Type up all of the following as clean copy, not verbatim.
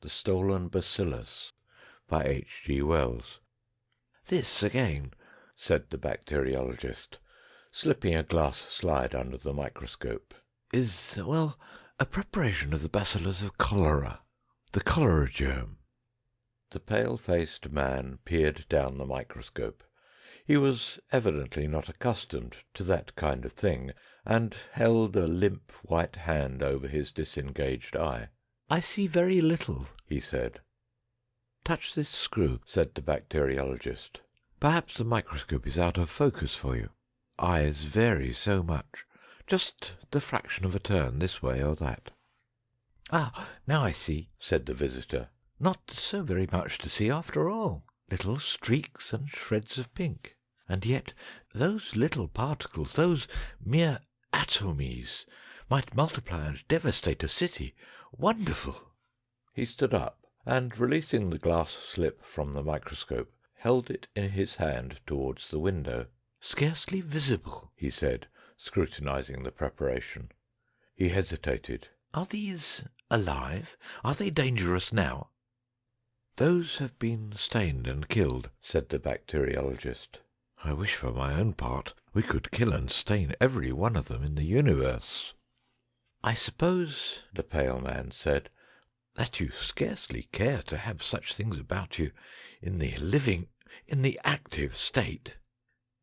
The Stolen Bacillus, by H. G. Wells. "This again," said the bacteriologist, slipping a glass slide under the microscope, "is, well, a preparation of the bacillus of cholera, the cholera germ." The pale-faced man peered down the microscope. He was evidently not accustomed to that kind of thing, and held a limp white hand over his disengaged eye. "I see very little," he said. "Touch this screw," said the bacteriologist. "Perhaps the microscope is out of focus for you. Eyes vary so much. Just the fraction of a turn this way or that." "Ah, now I see," said the visitor. "Not so very much to see after all. Little streaks and shreds of pink. And yet those little particles, those mere atomies, might multiply and devastate a city. Wonderful!" He stood up, and releasing the glass slip from the microscope, held it in his hand towards the window. "Scarcely visible," he said, scrutinizing the preparation. He hesitated. "Are these alive? Are they dangerous now?" "Those have been stained and killed," said the bacteriologist. "I wish for my own part we could kill and stain every one of them in the universe." "I suppose," the pale man said, "that you scarcely care to have such things about you in the active state."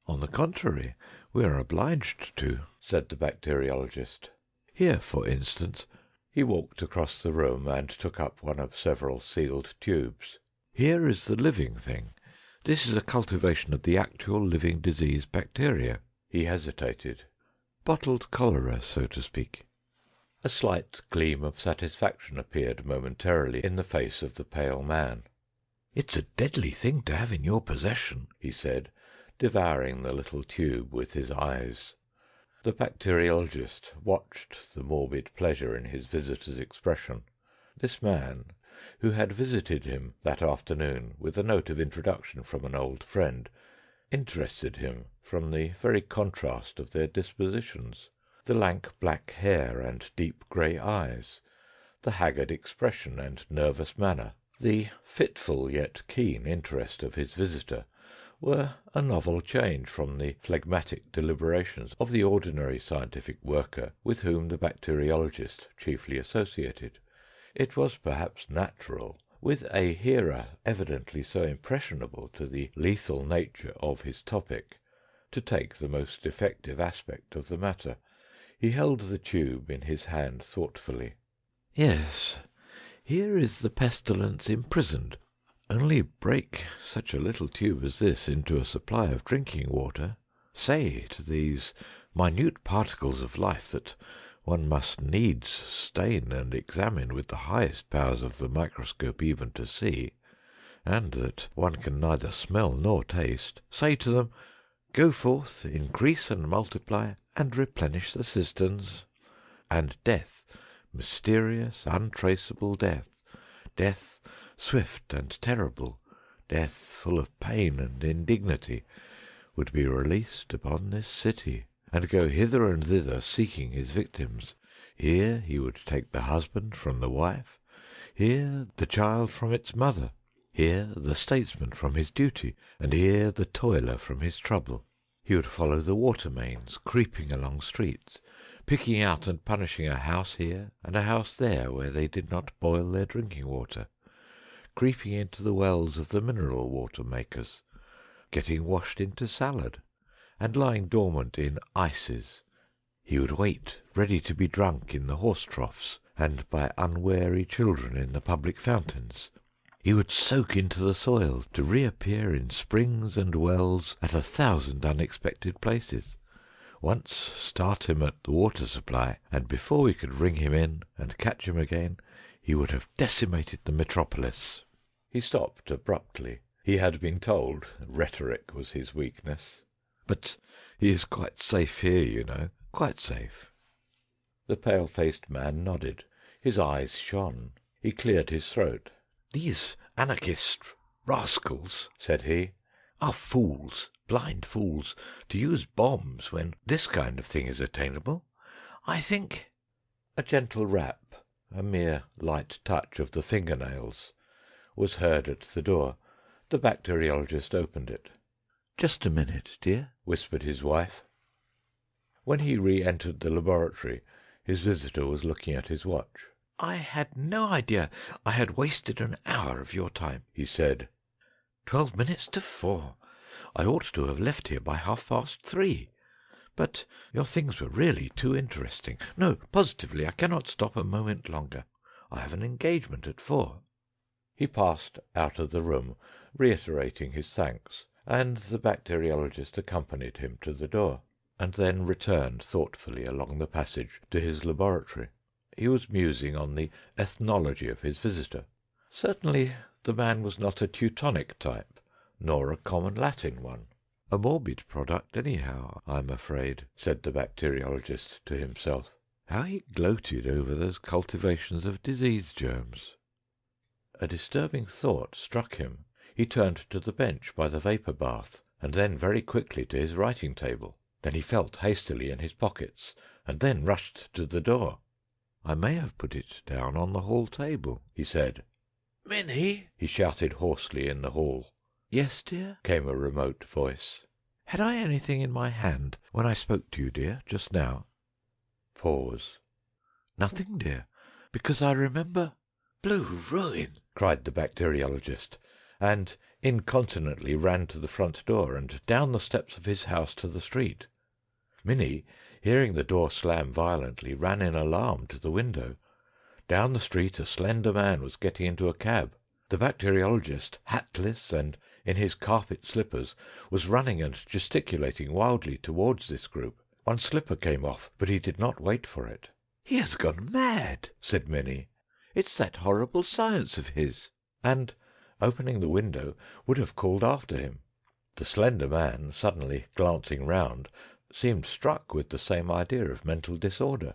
"On the contrary, we are obliged to," said the bacteriologist. "Here, for instance," he walked across the room and took up one of several sealed tubes. "Here is the living thing. This is a cultivation of the actual living disease bacteria." He hesitated. "Bottled cholera, so to speak." A slight gleam of satisfaction appeared momentarily in the face of the pale man. "It's a deadly thing to have in your possession," he said, devouring the little tube with his eyes. The bacteriologist watched the morbid pleasure in his visitor's expression. This man, who had visited him that afternoon with a note of introduction from an old friend, interested him from the very contrast of their dispositions. The lank black hair and deep grey eyes, the haggard expression and nervous manner, the fitful yet keen interest of his visitor, were a novel change from the phlegmatic deliberations of the ordinary scientific worker with whom the bacteriologist chiefly associated. It was perhaps natural, with a hearer evidently so impressionable to the lethal nature of his topic, to take the most effective aspect of the matter. He held the tube in his hand thoughtfully. "Yes, here is the pestilence imprisoned. Only break such a little tube as this into a supply of drinking water. Say to these minute particles of life that one must needs stain and examine with the highest powers of the microscope even to see, and that one can neither smell nor taste. Say to them, 'Go forth, increase and multiply, and replenish the cisterns,' and death, mysterious, untraceable death, death swift and terrible, death full of pain and indignity, would be released upon this city, and go hither and thither seeking his victims. Here he would take the husband from the wife, here the child from its mother, here the statesman from his duty, and here the toiler from his trouble. He would follow the water mains creeping along streets, picking out and punishing a house here and a house there where they did not boil their drinking water, creeping into the wells of the mineral water makers, getting washed into salad, and lying dormant in ices. He would wait ready to be drunk in the horse troughs and by unwary children in the public fountains. He would soak into the soil to reappear in springs and wells at 1,000 unexpected places. Once start him at the water supply, and before we could ring him in and catch him again, he would have decimated the metropolis." He stopped abruptly. He had been told rhetoric was his weakness. "But he is quite safe here, you know, quite safe." The pale-faced man nodded. His eyes shone. He cleared his throat. "These anarchist rascals," said he, "are fools, blind fools, to use bombs when this kind of thing is attainable. I think—" A gentle rap a mere light touch of the fingernails, was heard at the door. The bacteriologist opened it. "Just a minute, dear," whispered his wife. When he re-entered the laboratory, his visitor was looking at his watch. "I had no idea I had wasted an hour of your time," he said. 12 minutes to 4. I ought to have left here by 3:30. But your things were really too interesting. No, positively, I cannot stop a moment longer. I have an engagement at 4. He passed out of the room, reiterating his thanks, and the bacteriologist accompanied him to the door, and then returned thoughtfully along the passage to his laboratory. He was musing on the ethnology of his visitor. Certainly the man was not a Teutonic type, nor a common Latin one. "A morbid product, anyhow, I'm afraid," said the bacteriologist to himself. "How he gloated over those cultivations of disease germs." A disturbing thought struck him. He turned to the bench by the vapour bath, and then very quickly to his writing table. Then he felt hastily in his pockets, and then rushed to the door. "I may have put it down on the hall table," he said. "Minnie!" he shouted hoarsely in the hall. "Yes, dear?" came a remote voice. "Had I anything in my hand when I spoke to you, dear, just now?" Pause. "Nothing, dear, because I remember—" "Blue ruin!" cried the bacteriologist, and incontinently ran to the front door and down the steps of his house to the street. Minnie, hearing the door slam violently, ran in alarm to the window. Down the street a slender man was getting into a cab. The bacteriologist, hatless and in his carpet slippers, was running and gesticulating wildly towards this group. One slipper came off, but he did not wait for it. "He has gone mad," said Minnie. "It's that horrible science of his," and, opening the window, would have called after him. The slender man, suddenly glancing round, seemed struck with the same idea of mental disorder.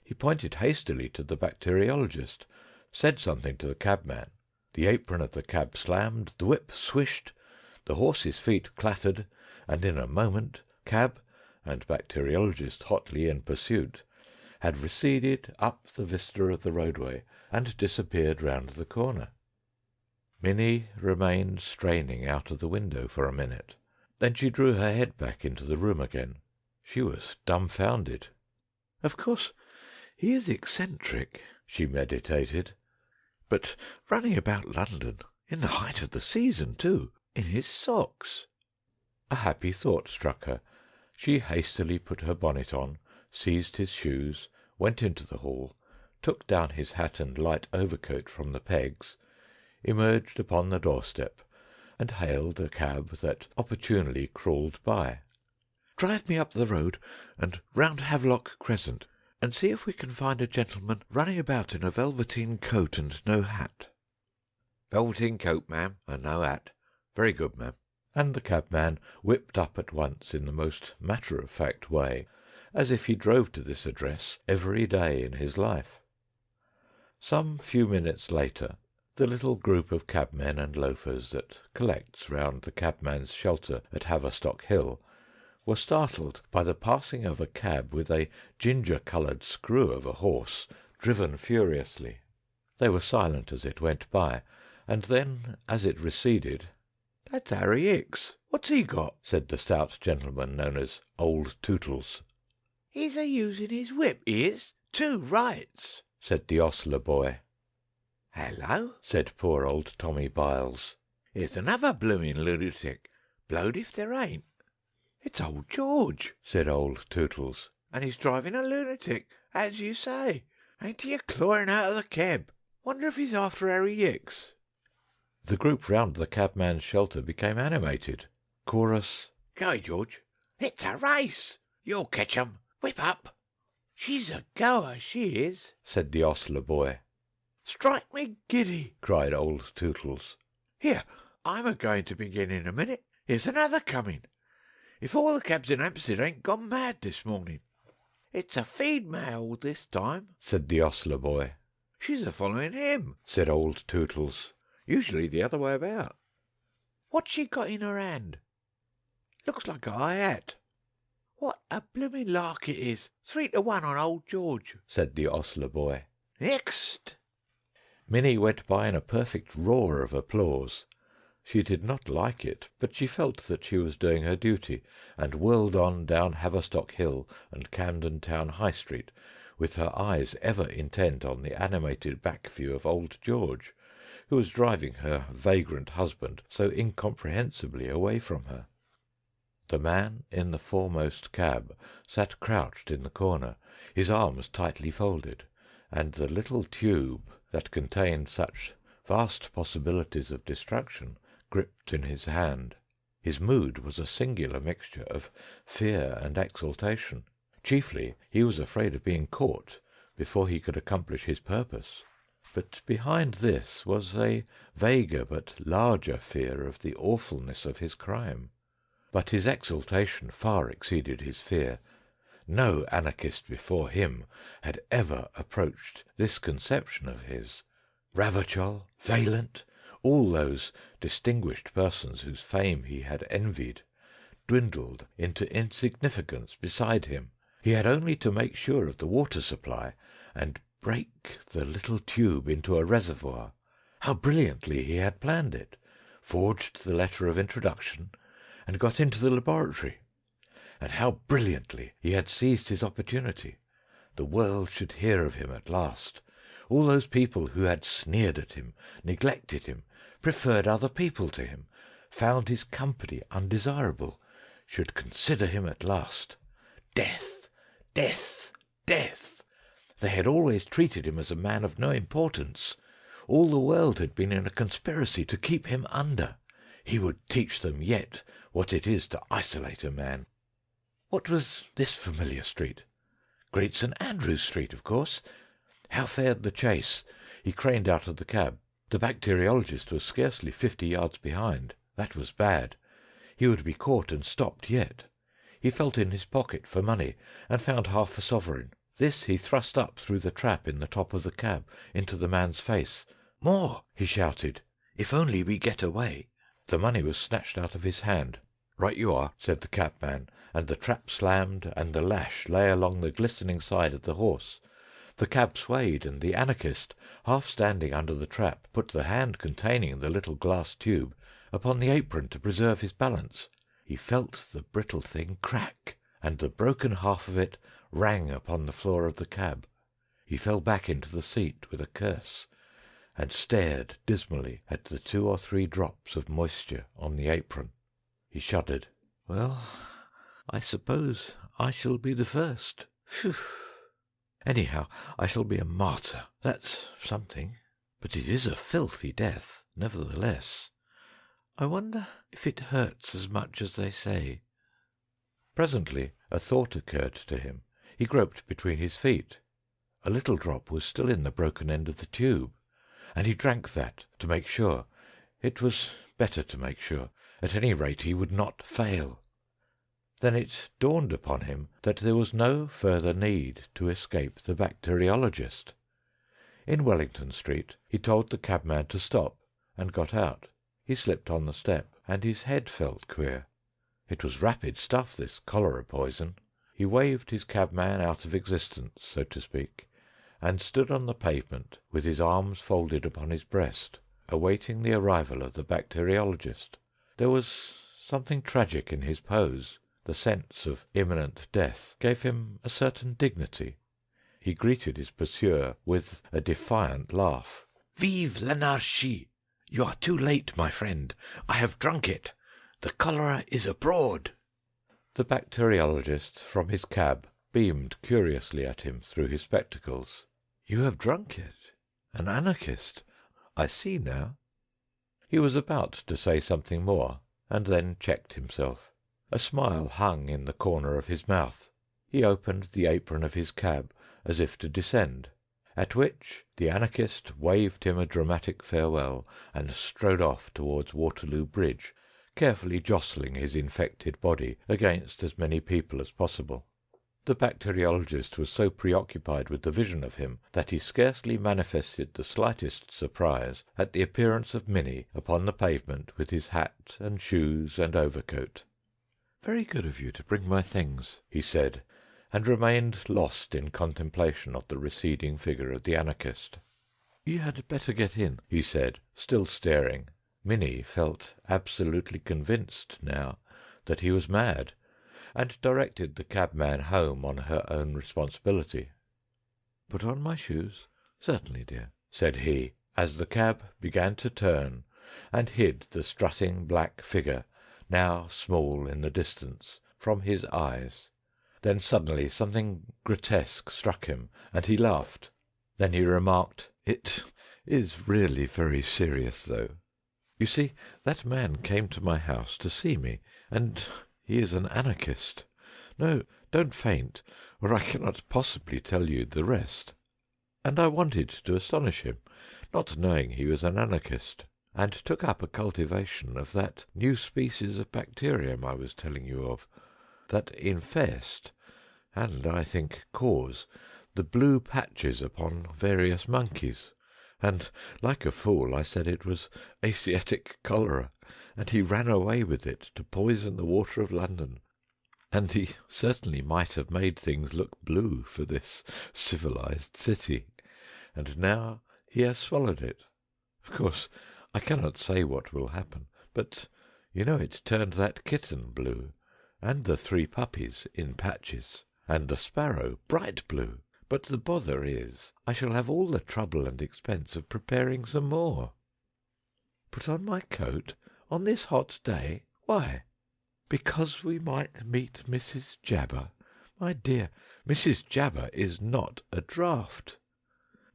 He pointed hastily to the bacteriologist, said something to the cabman. The apron of the cab slammed, the whip swished, the horse's feet clattered, and in a moment cab and bacteriologist hotly in pursuit had receded up the vista of the roadway and disappeared round the corner. Minnie remained straining out of the window for a minute. Then she drew her head back into the room again. She was dumbfounded. "Of course he is eccentric," she meditated, "but running about London, in the height of the season too, in his socks." A happy thought struck her. She hastily put her bonnet on, seized his shoes, went into the hall, took down his hat and light overcoat from the pegs, emerged upon the doorstep, and hailed a cab that opportunely crawled by. "Drive me up the road and round Havelock Crescent, and see if we can find a gentleman running about in a velveteen coat and no hat." "Velveteen coat, ma'am, and no hat. Very good, ma'am." And the cabman whipped up at once in the most matter-of-fact way, as if he drove to this address every day in his life. Some few minutes later, the little group of cabmen and loafers that collects round the cabman's shelter at Haverstock Hill were startled by the passing of a cab with a ginger-coloured screw of a horse driven furiously. They were silent as it went by, and then, as it receded, "That's Harry Hicks. What's he got?" said the stout gentleman known as Old Tootles. "He's a using his whip, he is. 2 rights," said the ostler boy. "Hello," said poor old Tommy Byles. "Here's another bloomin' lunatic. Blowed if there ain't." "It's old George," said Old Tootles, "and he's driving a lunatic, as you say. Ain't he a clawing out of the cab? Wonder if he's after Harry Hicks." The group round the cabman's shelter became animated. Chorus: "Go, George. It's a race. You'll catch 'em. Whip up." "She's a goer, she is," said the ostler boy. "Strike me giddy," cried Old Tootles. "Here, I'm a-going to begin in a minute. Here's another coming. If all the cabs in Hampstead ain't gone mad this morning." "It's a female this time," said the ostler boy. "She's a-following him," said Old Tootles. "Usually the other way about." "What's she got in her hand?" "Looks like a high hat." "What a bloomin' lark it is. 3 to 1 on old George," said the ostler boy. Next!" Minnie went by in a perfect roar of applause. She did not like it, but she felt that she was doing her duty, and whirled on down Haverstock Hill and Camden Town High Street, with her eyes ever intent on the animated back view of old George, who was driving her vagrant husband so incomprehensibly away from her. The man in the foremost cab sat crouched in the corner, his arms tightly folded, and the little tube that contained such vast possibilities of destruction gripped in his hand. His mood was a singular mixture of fear and exultation. Chiefly he was afraid of being caught before he could accomplish his purpose. But behind this was a vaguer but larger fear of the awfulness of his crime. But his exultation far exceeded his fear. No anarchist before him had ever approached this conception of his. Ravachol, Vaillant, all those distinguished persons whose fame he had envied, dwindled into insignificance beside him. He had only to make sure of the water supply and break the little tube into a reservoir. How brilliantly he had planned it, forged the letter of introduction, and got into the laboratory. And how brilliantly he had seized his opportunity. The world should hear of him at last. All those people who had sneered at him, neglected him, preferred other people to him, found his company undesirable, should consider him at last. Death, death, death! They had always treated him as a man of no importance. All the world had been in a conspiracy to keep him under. He would teach them yet what it is to isolate a man. What was this familiar street? Great St. Andrew's Street, of course. How fared the chase? He craned out of the cab. The bacteriologist was scarcely 50 yards behind. That was bad. He would be caught and stopped yet. He felt in his pocket for money, and found half a sovereign. This he thrust up through the trap in the top of the cab into the man's face. "More!" he shouted. "If only we get away." The money was snatched out of his hand. "Right you are," said the cabman, and the trap slammed, and the lash lay along the glistening side of the horse. The cab swayed, and the anarchist, half standing under the trap, put the hand containing the little glass tube upon the apron to preserve his balance. He felt the brittle thing crack, and the broken half of it rang upon the floor of the cab. He fell back into the seat with a curse, and stared dismally at the 2 or 3 drops of moisture on the apron. He shuddered. "Well, I suppose I shall be the first. Phew! Anyhow, I shall be a martyr. That's something. But it is a filthy death, nevertheless. I wonder if it hurts as much as they say." Presently a thought occurred to him. He groped between his feet. A little drop was still in the broken end of the tube, and he drank that to make sure. It was better to make sure. At any rate, he would not fail. Then it dawned upon him that there was no further need to escape the bacteriologist. In Wellington Street he told the cabman to stop, and got out. He slipped on the step, and his head felt queer. It was rapid stuff, this cholera poison. He waved his cabman out of existence, so to speak, and stood on the pavement with his arms folded upon his breast, awaiting the arrival of the bacteriologist. There was something tragic in his pose. The sense of imminent death gave him a certain dignity. He greeted his pursuer with a defiant laugh. "Vive l'anarchie! You are too late, my friend. I have drunk it. The cholera is abroad." The bacteriologist from his cab beamed curiously at him through his spectacles. "You have drunk it? An anarchist? I see now." He was about to say something more, and then checked himself. A smile hung in the corner of his mouth. He opened the apron of his cab as if to descend, at which the anarchist waved him a dramatic farewell and strode off towards Waterloo Bridge, carefully jostling his infected body against as many people as possible. The bacteriologist was so preoccupied with the vision of him that he scarcely manifested the slightest surprise at the appearance of Minnie upon the pavement with his hat and shoes and overcoat. "Very good of you to bring my things," he said, and remained lost in contemplation of the receding figure of the anarchist. "You had better get in," he said, still staring. Minnie felt absolutely convinced now that he was mad, and directed the cabman home on her own responsibility. "Put on my shoes?" "Certainly, dear," said he, as the cab began to turn and hid the strutting black figure, now small in the distance, from his eyes. Then suddenly something grotesque struck him, and he laughed. Then he remarked, "It is really very serious, though. You see, that man came to my house to see me, and he is an anarchist. No, don't faint, or I cannot possibly tell you the rest. And I wanted to astonish him, not knowing he was an anarchist, and took up a cultivation of that new species of bacterium I was telling you of, that infest, and I think cause, the blue patches upon various monkeys. And, like a fool, I said it was Asiatic cholera, and he ran away with it to poison the water of London. And he certainly might have made things look blue for this civilized city. And now he has swallowed it. Of course, I cannot say what will happen, but you know it turned that kitten blue, and the 3 puppies in patches, and the sparrow bright blue. But the bother is, I shall have all the trouble and expense of preparing some more." "Put on my coat? On this hot day? Why?" "Because we might meet Mrs. Jabber. My dear, Mrs. Jabber is not a draught."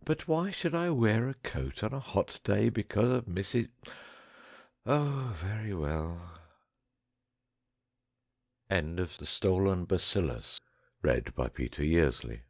"But why should I wear a coat on a hot day because of Mrs. Oh, very well." End of The Stolen Bacillus, read by Peter Yearsley.